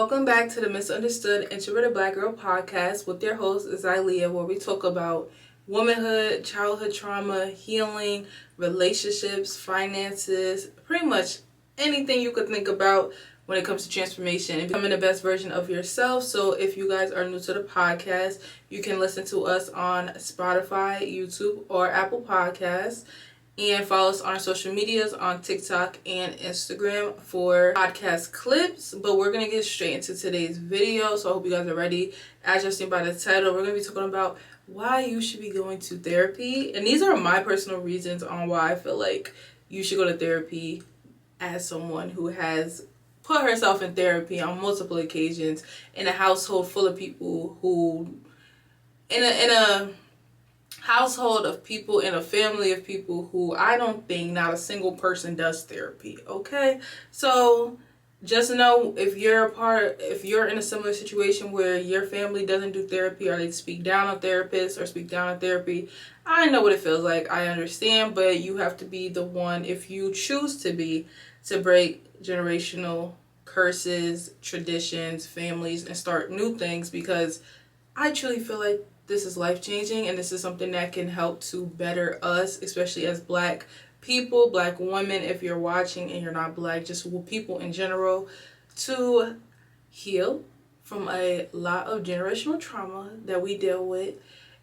Welcome back to the Misunderstood Introverted Black Girl podcast with your host, Xylea, where we talk about womanhood, childhood trauma, healing, relationships, finances, pretty much anything you could think about when it comes to transformation and becoming the best version of yourself. So if you guys are new to the podcast, you can listen to us on Spotify, YouTube, or Apple Podcasts. And follow us on our social medias on TikTok and Instagram for podcast clips. But we're going to get straight into today's video. So I hope you guys are ready. As you've seen by the title, we're going to be talking about why you should be going to therapy. And these are my personal reasons on why I feel like you should go to therapy as someone who has put herself in therapy on multiple occasions in a household full of people who, in a household of people, in a family of people who I don't think not a single person does therapy. Okay, so just know if you're in a similar situation where your family doesn't do therapy, or they speak down on therapists or speak down on therapy, I know what it feels like. I understand, but you have to be the one, if you choose to be, to break generational curses, traditions, families, and start new things, because I truly feel like this is life-changing, and this is something that can help to better us, especially as Black people, Black women, if you're watching and you're not Black, just people in general, to heal from a lot of generational trauma that we deal with,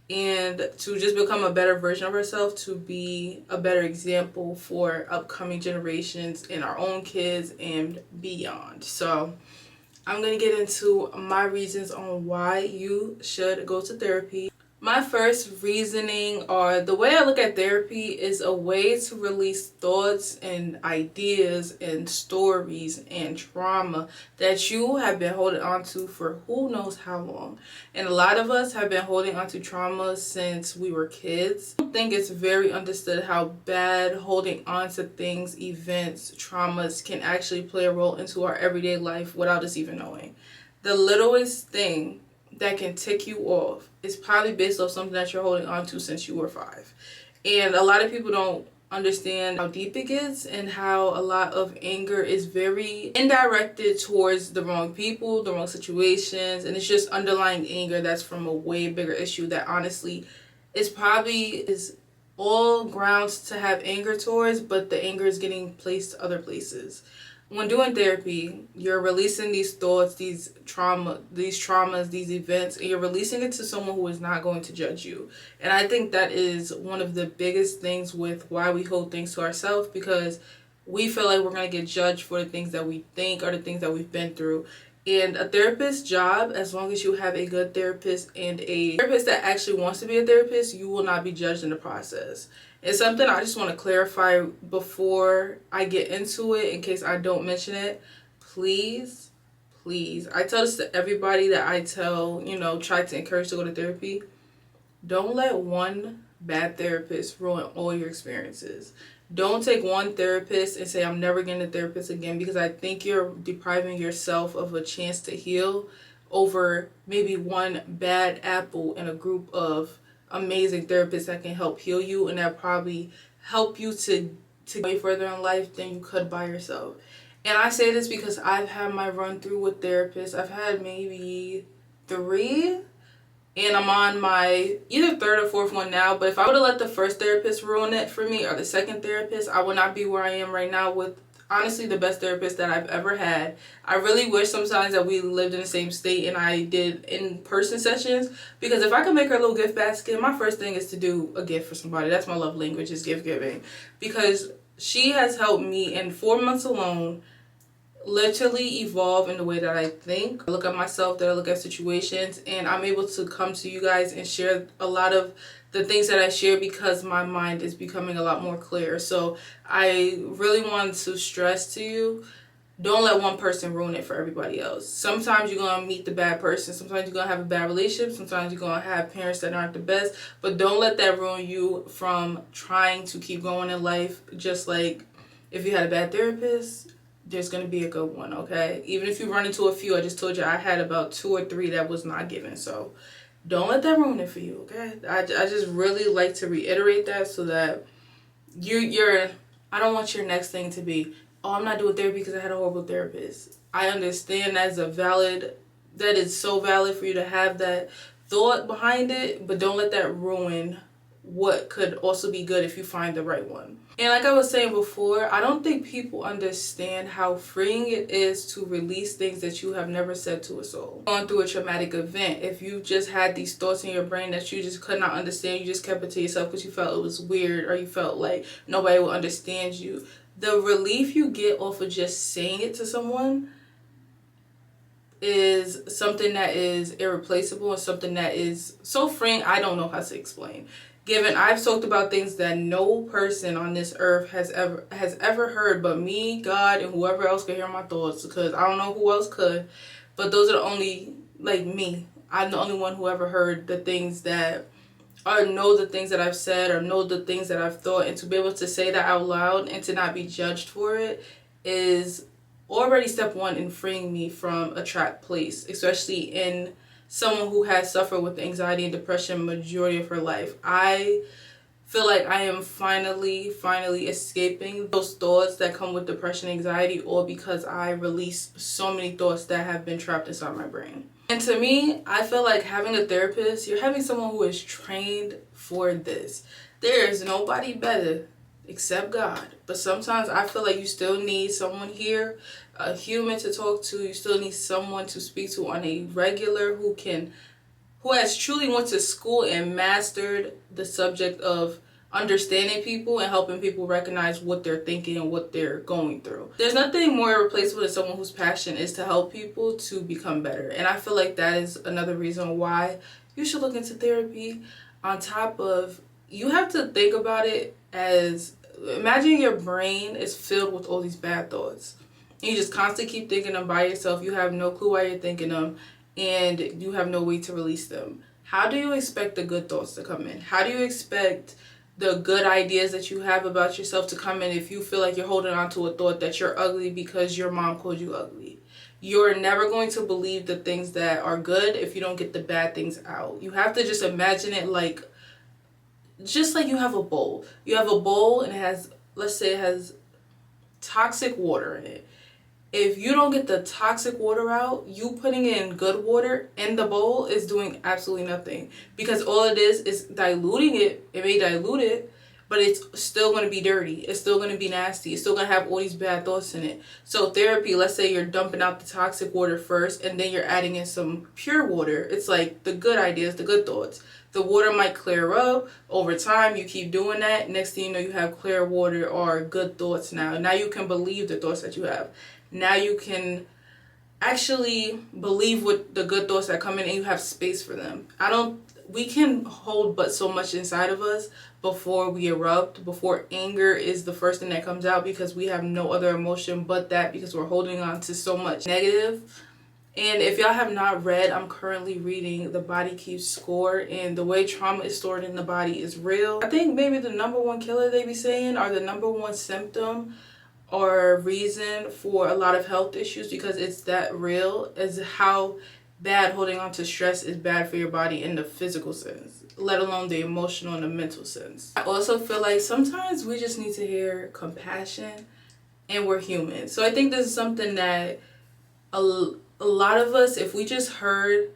and to just become a better version of ourselves, to be a better example for upcoming generations and our own kids and beyond. So I'm going to get into my reasons on why you should go to therapy. My first reasoning, or the way I look at therapy, is a way to release thoughts and ideas and stories and trauma that you have been holding on to for who knows how long. And a lot of us have been holding on to trauma since we were kids. I don't think it's very understood how bad holding on to things, events, traumas can actually play a role into our everyday life without us even knowing. The littlest thing that can tick you off is probably based off something that you're holding on to since you were 5. And a lot of people don't understand how deep it gets, and how a lot of anger is very indirected towards the wrong people, the wrong situations, and it's just underlying anger that's from a way bigger issue that honestly is all grounds to have anger towards, but the anger is getting placed other places. When doing therapy, you're releasing these thoughts, these traumas, these events, and you're releasing it to someone who is not going to judge you. And I think that is one of the biggest things with why we hold things to ourselves, because we feel like we're going to get judged for the things that we think or the things that we've been through. And a therapist's job, as long as you have a good therapist and a therapist that actually wants to be a therapist, you will not be judged in the process. It's something I just want to clarify before I get into it, in case I don't mention it. Please, I tell this to everybody that I tell, try to encourage to go to therapy. Don't let one bad therapist ruin all your experiences. Don't take one therapist and say, I'm never getting a therapist again, because I think you're depriving yourself of a chance to heal over maybe one bad apple in a group of amazing therapists that can help heal you, and that probably help you to way further in life than you could by yourself. And I say this because I've had my run through with therapists. I've had maybe 3, and I'm on my either 3rd or 4th one now. But if I would have let the first therapist ruin it for me, or the second therapist, I would not be where I am right now with, honestly, the best therapist that I've ever had. I really wish sometimes that we lived in the same state and I did in-person sessions, because if I could make her a little gift basket, my first thing is to do a gift for somebody. That's my love language, is gift giving, because she has helped me in 4 months alone literally evolve in the way that I think. I look at myself, that I look at situations, and I'm able to come to you guys and share a lot of the things that I share, because my mind is becoming a lot more clear. So I really want to stress to you, don't let one person ruin it for everybody else. Sometimes you're going to meet the bad person. Sometimes you're going to have a bad relationship. Sometimes you're going to have parents that aren't the best. But don't let that ruin you from trying to keep going in life. Just like if you had a bad therapist, there's going to be a good one, okay? Even if you run into a few, I just told you I had about 2 or 3 that was not given. So don't let that ruin it for you, okay? I just really like to reiterate that, so that I don't want your next thing to be, oh, I'm not doing therapy because I had a horrible therapist. I understand that is so valid for you to have that thought behind it, but don't let that ruin what could also be good if you find the right one. And like I was saying before, I don't think people understand how freeing it is to release things that you have never said to a soul. Going through a traumatic event, if you just had these thoughts in your brain that you just could not understand, you just kept it to yourself because you felt it was weird or you felt like nobody will understand you. The relief you get off of just saying it to someone is something that is irreplaceable and something that is so freeing. I don't know how to explain. Given I've talked about things that no person on this earth has ever heard but me, God, and whoever else could hear my thoughts, because I don't know who else could, but those are the only, like me, I'm the only one who ever heard the things that, or know the things that I've said, or know the things that I've thought, and to be able to say that out loud and to not be judged for it is already step one in freeing me from a trapped place, especially in someone who has suffered with anxiety and depression majority of her life. I feel like I am finally escaping those thoughts that come with depression and anxiety, all because I release so many thoughts that have been trapped inside my brain. And to me, I feel like having a therapist, you're having someone who is trained for this. There is nobody better except God. But sometimes I feel like you still need someone here, a human to talk to. You still need someone to speak to on a regular who has truly went to school and mastered the subject of understanding people and helping people recognize what they're thinking and what they're going through. There's nothing more irreplaceable than someone whose passion is to help people to become better. And I feel like that is another reason why you should look into therapy. On top of, you have to think about it as, imagine your brain is filled with all these bad thoughts. And you just constantly keep thinking them by yourself. You have no clue why you're thinking them, and you have no way to release them. How do you expect the good thoughts to come in? How do you expect the good ideas that you have about yourself to come in if you feel like you're holding on to a thought that you're ugly because your mom called you ugly? You're never going to believe the things that are good if you don't get the bad things out. You have to just imagine it like, just like you have a bowl. You have a bowl and it has, let's say it has toxic water in it. If you don't get the toxic water out, you putting in good water in the bowl is doing absolutely nothing, because all it is diluting it. It may dilute it, but it's still going to be dirty. It's still going to be nasty. It's still going to have all these bad thoughts in it. So therapy, let's say you're dumping out the toxic water first and then you're adding in some pure water. It's like the good ideas, the good thoughts. The water might clear up over time. You keep doing that. Next thing you know, you have clear water or good thoughts now. Now you can believe the thoughts that you have. Now you can actually believe what the good thoughts that come in, and you have space for them. We can hold but so much inside of us before we erupt, before anger is the first thing that comes out, because we have no other emotion but that, because we're holding on to so much negative. And if y'all have not read, I'm currently reading The Body Keeps Score, and the way trauma is stored in the body is real. I think maybe the number one killer they be saying, or the number one symptom or reason for a lot of health issues, because it's that real, is how bad holding on to stress is bad for your body in the physical sense, let alone the emotional and the mental sense. I also feel like sometimes we just need to hear compassion, and we're human. So I think this is something that a lot of us, if we just heard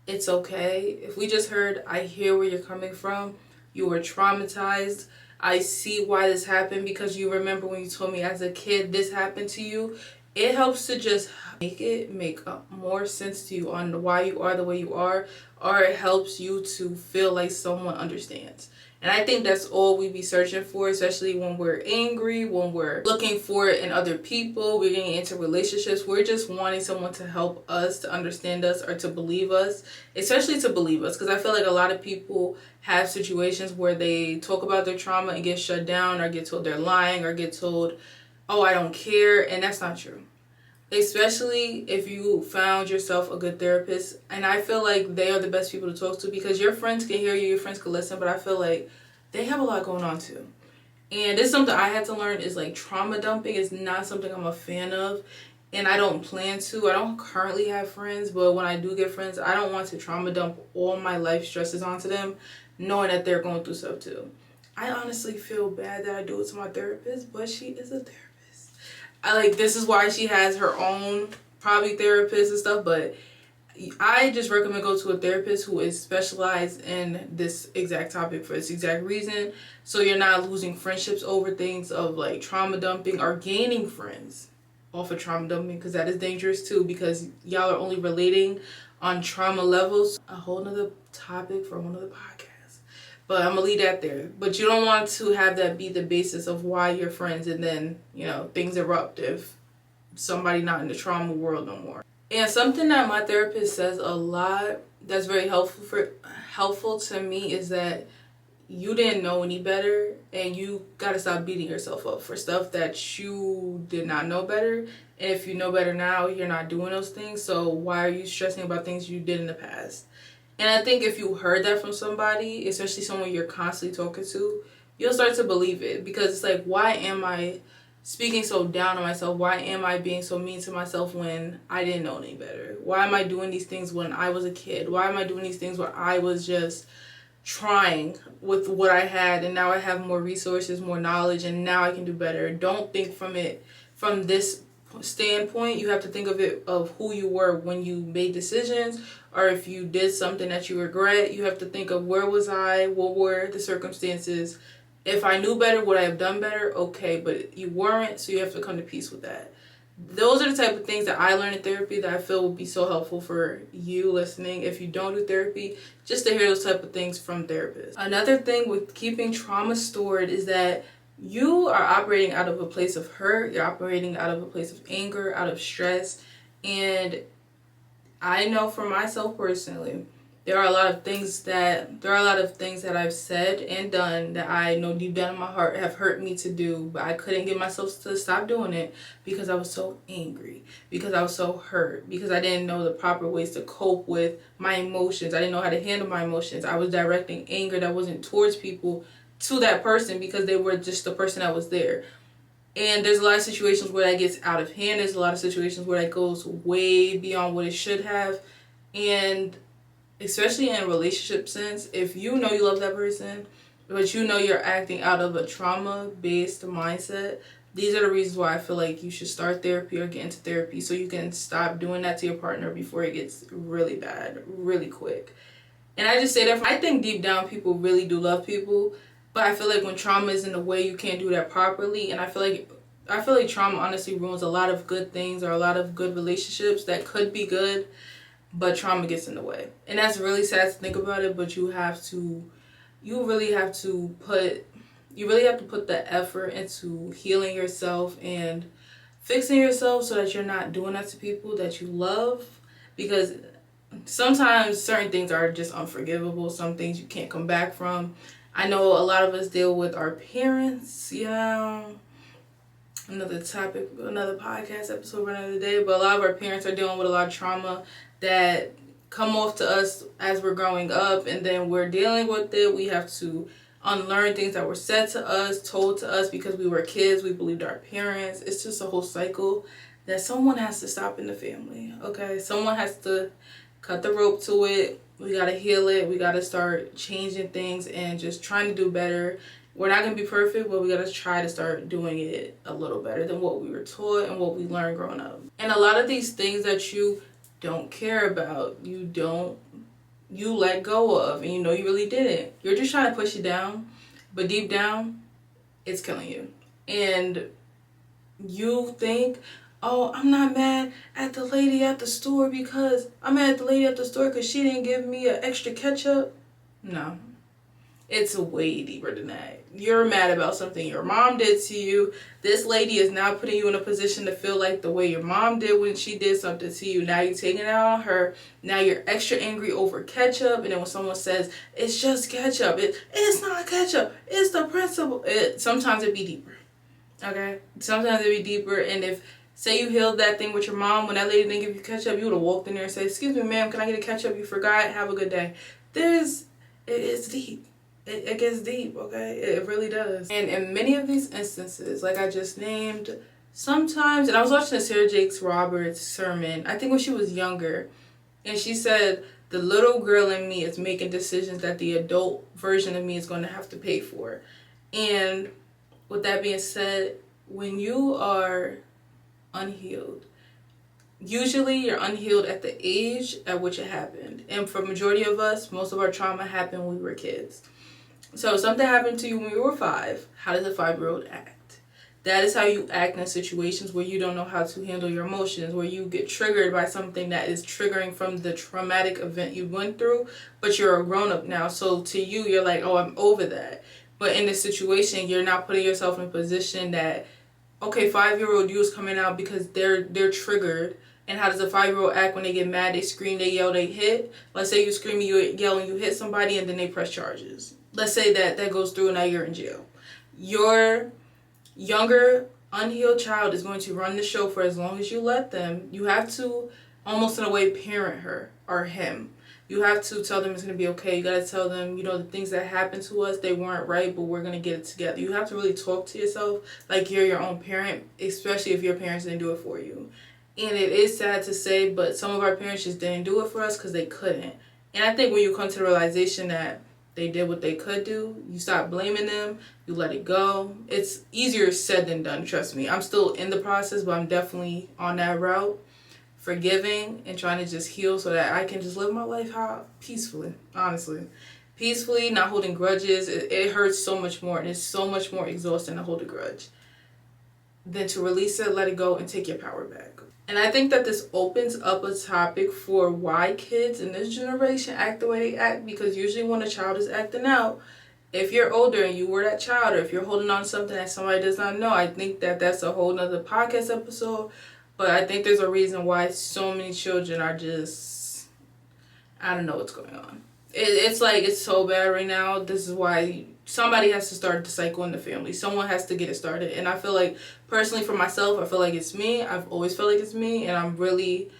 it's okay, if we just heard I hear where you're coming from, you were traumatized, I see why this happened because you remember when you told me as a kid this happened to you, it helps to just make more sense to you on why you are the way you are, or it helps you to feel like someone understands. And I think that's all we be searching for, especially when we're angry, when we're looking for it in other people, we're getting into relationships. We're just wanting someone to help us, to understand us, or to believe us, especially to believe us. Because I feel like a lot of people have situations where they talk about their trauma and get shut down, or get told they're lying, or get told, oh, I don't care. And that's not true. Especially if you found yourself a good therapist. And I feel like they are the best people to talk to, because your friends can hear you, your friends can listen, but I feel like they have a lot going on too. And it's something I had to learn, is like trauma dumping is not something I'm a fan of, and I don't plan to. I don't currently have friends, but when I do get friends, I don't want to trauma dump all my life stresses onto them, knowing that they're going through stuff too. I honestly feel bad that I do it to my therapist, but she is a therapist. This is why she has her own probably therapists and stuff, but I just recommend go to a therapist who is specialized in this exact topic for this exact reason, so you're not losing friendships over things of like trauma dumping or gaining friends off of trauma dumping, because that is dangerous too, because y'all are only relating on trauma levels. A whole nother topic for one of the podcasts, but I'm gonna leave that there. But you don't want to have that be the basis of why you're friends and then, you know, things erupt if somebody not in the trauma world no more. And something that my therapist says a lot that's very helpful to me is that you didn't know any better, and you gotta stop beating yourself up for stuff that you did not know better. And if you know better now, you're not doing those things, so why are you stressing about things you did in the past? And I think if you heard that from somebody, especially someone you're constantly talking to, you'll start to believe it, because it's like, why am I speaking so down on myself? Why am I being so mean to myself when I didn't know any better? Why am I doing these things when I was a kid? Why am I doing these things when I was just trying with what I had, and now I have more resources, more knowledge, and now I can do better? Don't think from this standpoint. You have to think of it of who you were when you made decisions, or if you did something that you regret, you have to think of, where was I? What were the circumstances? If I knew better, would I have done better? Okay, but you weren't, so you have to come to peace with that. Those are the type of things that I learned in therapy that I feel would be so helpful for you listening if you don't do therapy, just to hear those type of things from therapists. Another thing with keeping trauma stored is that you are operating out of a place of hurt, you're operating out of a place of anger, out of stress, and I know for myself personally, there are a lot of things that I've said and done that I know deep down in my heart have hurt me to do, but I couldn't get myself to stop doing it because I was so angry, because I was so hurt, because I didn't know the proper ways to cope with my emotions. I didn't know how to handle my emotions. I was directing anger that wasn't towards people to that person because they were just the person that was there. And there's a lot of situations where that gets out of hand. There's a lot of situations where that goes way beyond what it should have. And especially in a relationship sense, if you know you love that person, but you know you're acting out of a trauma-based mindset, these are the reasons why I feel like you should start therapy or get into therapy, so you can stop doing that to your partner before it gets really bad, really quick. And I just say that, I think deep down people really do love people, but I feel like when trauma is in the way, you can't do that properly. And I feel like trauma honestly ruins a lot of good things, or a lot of good relationships that could be good, but trauma gets in the way. And that's really sad to think about it, but you really have to put the effort into healing yourself and fixing yourself so that you're not doing that to people that you love, because sometimes certain things are just unforgivable. Some things you can't come back from. I know a lot of us deal with our parents, another topic, another podcast episode for another day, but a lot of our parents are dealing with a lot of trauma that come off to us as we're growing up, and then we're dealing with it. We have to unlearn things that were said to us, told to us because we were kids, we believed our parents. It's just a whole cycle that someone has to stop in the family, okay? Someone has to cut the rope to it. We gotta heal it. We gotta start changing things and just trying to do better. We're not gonna be perfect, but we gotta try to start doing it a little better than what we were taught and what we learned growing up. And a lot of these things that you don't care about, you let go of, and you know you really didn't. You're just trying to push it down, but deep down, it's killing you. And you think, oh, I'm not mad at the lady at the store because she didn't give me an extra ketchup. No. It's way deeper than that. You're mad about something your mom did to you. This lady is now putting you in a position to feel like the way your mom did when she did something to you. Now you're taking it out on her. Now you're extra angry over ketchup. And then when someone says, it's just ketchup, it's not ketchup, it's the principle. Sometimes it be deeper. Okay? Sometimes it be deeper. And if, say you healed that thing with your mom, when that lady didn't give you ketchup, you would have walked in there and said, excuse me, ma'am, can I get a ketchup? You forgot. Have a good day. It's deep. It gets deep, okay? It really does. And in many of these instances, like I just named, sometimes, and I was watching a Sarah Jakes Roberts sermon, I think when she was younger, and she said, the little girl in me is making decisions that the adult version of me is going to have to pay for. And with that being said, when you are unhealed, usually you're unhealed at the age at which it happened. And for majority of us, most of our trauma happened when we were kids. So if something happened to you when you were 5, how does a 5-year-old act? That is how you act in situations where you don't know how to handle your emotions, where you get triggered by something that is triggering from the traumatic event you went through, but you're a grown-up now. So to you, you're like, oh, I'm over that. But in this situation, you're not putting yourself in a position that, okay, 5-year-old you is coming out because they're triggered. And how does a 5-year-old act when they get mad? They scream, they yell, they hit. Let's say you scream, you yell, and you hit somebody, and then they press charges. Let's say that goes through, and now you're in jail. Your younger, unhealed child is going to run the show for as long as you let them. You have to, almost in a way, parent her or him. You have to tell them it's going to be okay. You got to tell them, the things that happened to us, they weren't right, but we're going to get it together. You have to really talk to yourself like you're your own parent, especially if your parents didn't do it for you. And it is sad to say, but some of our parents just didn't do it for us because they couldn't. And I think when you come to the realization that they did what they could do, you stop blaming them, you let it go. It's easier said than done, trust me. I'm still in the process, but I'm definitely on that route. Forgiving and trying to just heal so that I can just live my life peacefully, honestly. Peacefully, not holding grudges. It hurts so much more, and it's so much more exhausting to hold a grudge than to release it, let it go, and take your power back. And I think that this opens up a topic for why kids in this generation act the way they act, because usually when a child is acting out, if you're older and you were that child, or if you're holding on to something that somebody does not know, I think that that's a whole nother podcast episode. But I think there's a reason why so many children are just, I don't know what's going on. It's like, it's so bad right now. This is why somebody has to start the cycle in the family. Someone has to get it started. And I feel like, personally for myself, I feel like it's me. I've always felt like it's me. And I'm really,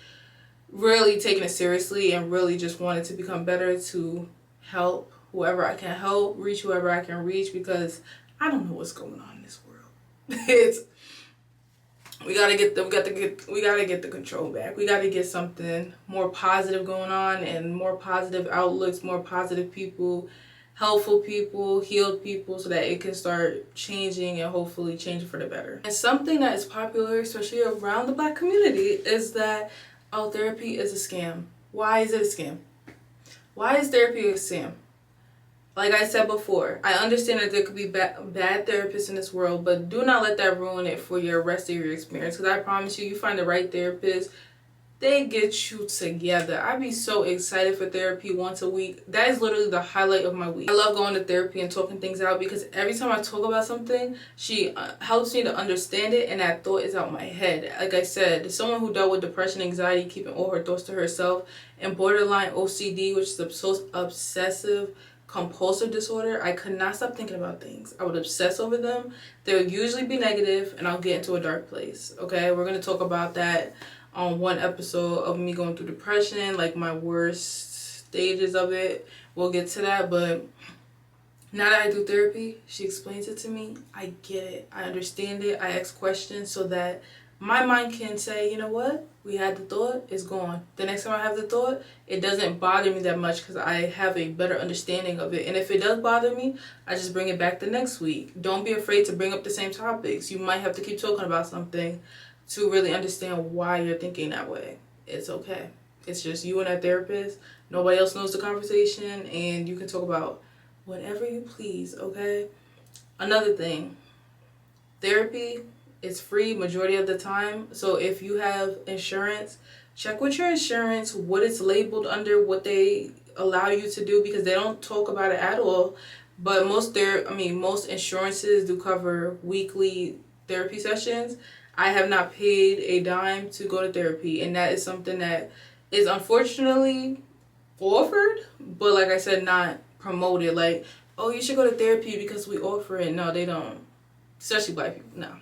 really taking it seriously and really just wanted to become better to help whoever I can help, reach whoever I can reach, because I don't know what's going on in this world. We gotta get the control back. We gotta get something more positive going on, and more positive outlooks, more positive people, helpful people, healed people, so that it can start changing and hopefully changing for the better. And something that is popular, especially around the Black community, is that therapy is a scam. Why is it a scam? Why is therapy a scam? Like I said before, I understand that there could be bad therapists in this world, but do not let that ruin it for your rest of your experience. Because I promise you, you find the right therapist, they get you together. I'd be so excited for therapy once a week. That is literally the highlight of my week. I love going to therapy and talking things out, because every time I talk about something, she helps me to understand it, and that thought is out my head. Like I said, someone who dealt with depression, anxiety, keeping all her thoughts to herself, and borderline OCD, which is obsessive compulsive disorder, I could not stop thinking about things. I would obsess over them. They would usually be negative, and I'll get into a dark place. Okay, we're going to talk about that on one episode of me going through depression, like my worst stages of it. We'll get to that, but now that I do therapy, she explains it to me. I get it. I understand it. I ask questions so that my mind can say, you know what? We had the thought, it's gone. The next time I have the thought, it doesn't bother me that much because I have a better understanding of it. And if it does bother me, I just bring it back the next week. Don't be afraid to bring up the same topics. You might have to keep talking about something to really understand why you're thinking that way. It's okay. It's just you and that therapist. Nobody else knows the conversation, and you can talk about whatever you please, okay? Another thing, therapy, it's free majority of the time. So if you have insurance, check with your insurance what it's labeled under, what they allow you to do, because they don't talk about it at all. But most insurances do cover weekly therapy sessions. I have not paid a dime to go to therapy, and that is something that is unfortunately offered, but like I said, not promoted. Like, oh, you should go to therapy because we offer it. No, they don't. Especially Black people, no.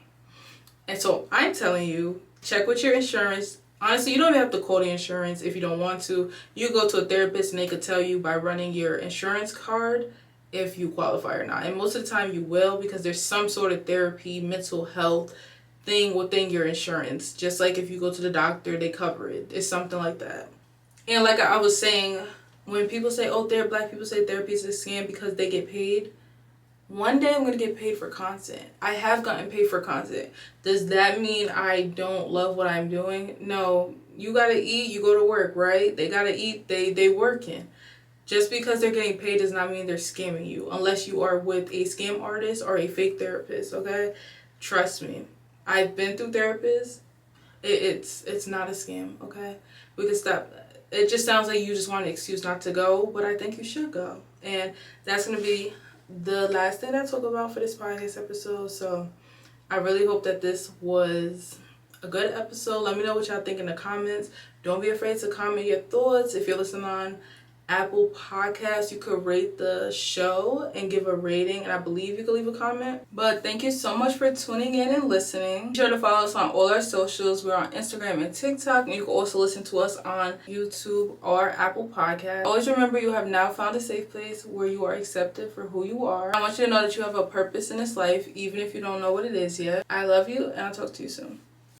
And so I'm telling you, check with your insurance. Honestly, you don't even have to call the insurance if you don't want to. You go to a therapist and they could tell you by running your insurance card if you qualify or not. And most of the time you will, because there's some sort of therapy, mental health thing within your insurance. Just like if you go to the doctor, they cover it. It's something like that. And like I was saying, when people say, oh, Black people say therapy is a scam because they get paid, one day I'm going to get paid for content. I have gotten paid for content. Does that mean I don't love what I'm doing? No, You gotta eat, you go to work, right? They gotta eat, they working. Just because they're getting paid does not mean they're scamming you, unless you are with a scam artist or a fake therapist, okay? Trust me. I've been through therapists. It's not a scam, okay? We can stop. It just sounds like you just want an excuse not to go, but I think you should go. And that's going to be the last thing I talk about for this podcast episode. So I really hope that this was a good episode. Let me know what y'all think in the comments. Don't be afraid to comment your thoughts. If you're listening on Apple Podcasts, you could rate the show and give a rating, and I believe you could leave a comment. But thank you so much for tuning in and listening. Be sure to follow us on all our socials. We're on Instagram and TikTok, and you can also listen to us on YouTube or Apple Podcasts. Always remember, you have now found a safe place where you are accepted for who you are. I want you to know that you have a purpose in this life, even if you don't know what it is yet. I love you, and I'll talk to you soon.